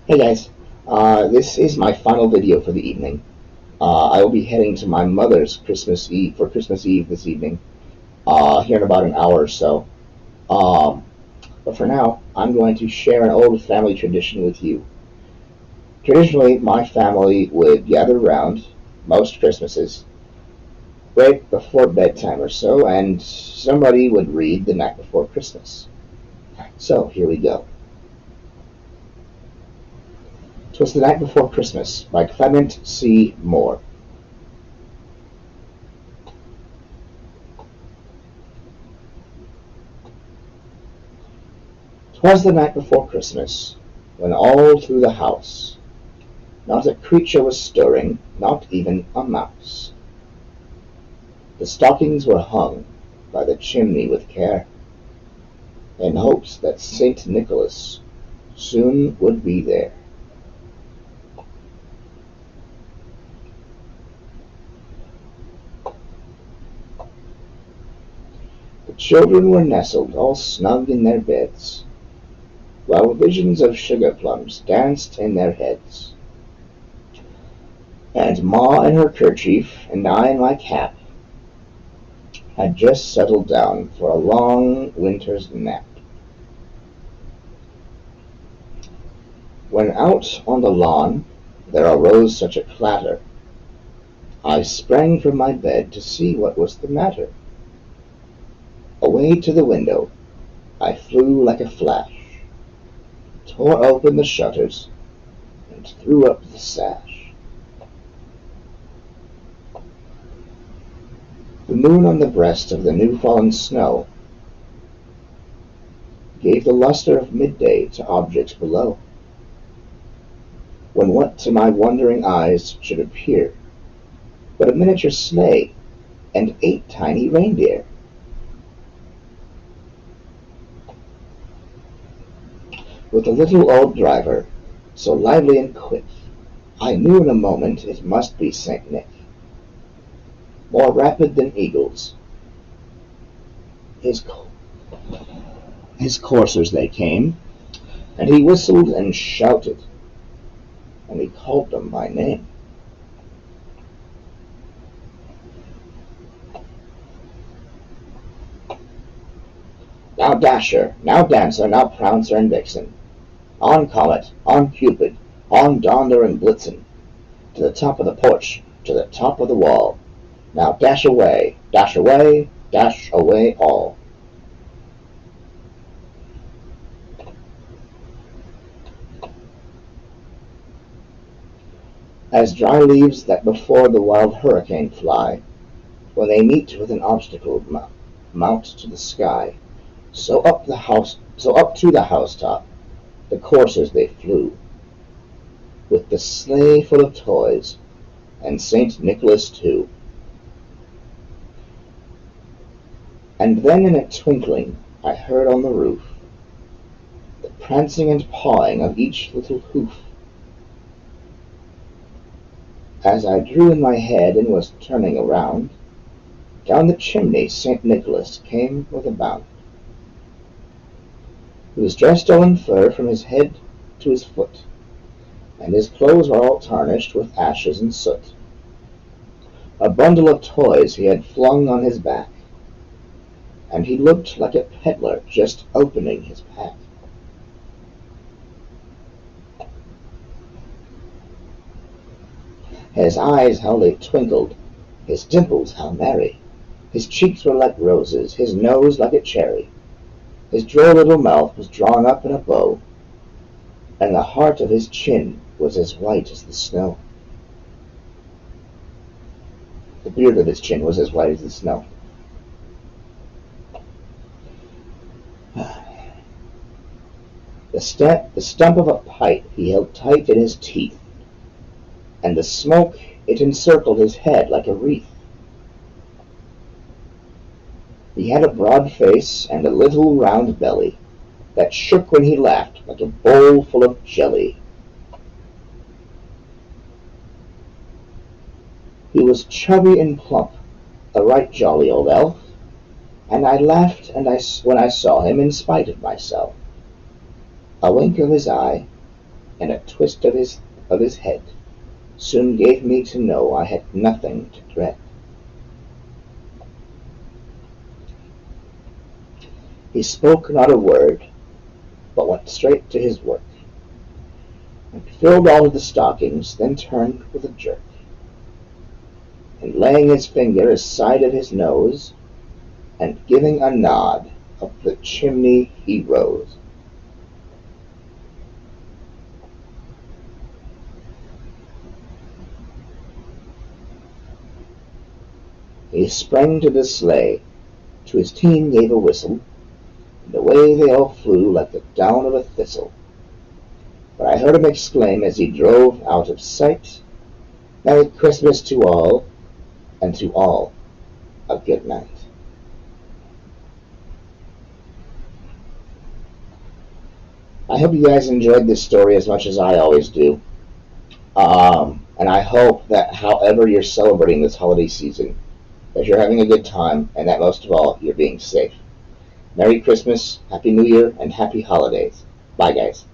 Hey guys, this is my final video for the evening. I will be heading to my mother's Christmas Eve this evening, here in about an hour or so. Um, but for now, I'm going to share an old family tradition with you. Traditionally, my family would gather around most Christmases right before bedtime or so, and somebody would read The Night Before Christmas. So here we go. "'Twas the Night Before Christmas" by Clement C. Moore. "'Twas the night before Christmas, when all through the house not a creature was stirring, not even a mouse. The stockings were hung by the chimney with care, in hopes that St. Nicholas soon would be there. The children were nestled all snug in their beds, while visions of sugar plums danced in their heads. And Ma in her kerchief, and I in my cap, had just settled down for a long winter's nap. When out on the lawn there arose such a clatter, I sprang from my bed to see what was the matter. Away to the window I flew like a flash, tore open the shutters, and threw up the sash. The moon on the breast of the new-fallen snow gave the lustre of midday to objects below, when what to my wondering eyes should appear but a miniature sleigh and 8 tiny reindeer. With a little old driver, so lively and quick, I knew in a moment it must be St. Nick. More rapid than eagles, his, his coursers they came, and he whistled and shouted, and he called them by name. Now Dasher, now Dancer, now Prancer and Vixen, on Comet, on Cupid, on Donder and Blitzen, to the top of the porch, to the top of the wall. Now dash away, dash away all. As dry leaves that before the wild hurricane fly, when they meet with an obstacle mount to the sky, so up to the housetop, the coursers they flew, with the sleigh full of toys, and St. Nicholas too. And then in a twinkling I heard on the roof the prancing and pawing of each little hoof. As I drew in my head and was turning around, down the chimney St. Nicholas came with a bound. He was dressed all in fur from his head to his foot, and his clothes were all tarnished with ashes and soot. A bundle of toys he had flung on his back, and he looked like a peddler just opening his pack. His eyes how they twinkled, his dimples how merry, his cheeks were like roses, his nose like a cherry, his droll little mouth was drawn up in a bow, and the heart of his chin was as white as the snow. The beard of his chin was as white as the snow. The stump of a pipe he held tight in his teeth, and the smoke it encircled his head like a wreath. He had a broad face and a little round belly that shook when he laughed like a bowl full of jelly. He was chubby and plump, a right jolly old elf, and I laughed when I saw him in spite of myself. A wink of his eye, and a twist of his head soon gave me to know I had nothing to dread. He spoke not a word, but went straight to his work, and filled all of the stockings, then turned with a jerk, and laying his finger aside of his nose, and giving a nod, up the chimney he rose. He sprang to the sleigh, to his team gave a whistle, and away they all flew like the down of a thistle. But I heard him exclaim as he drove out of sight, "Merry Christmas to all, and to all a good night." I hope you guys enjoyed this story as much as I always do. And I hope that however you're celebrating this holiday season, that you're having a good time, and that most of all, you're being safe. Merry Christmas, Happy New Year, and Happy Holidays. Bye, guys.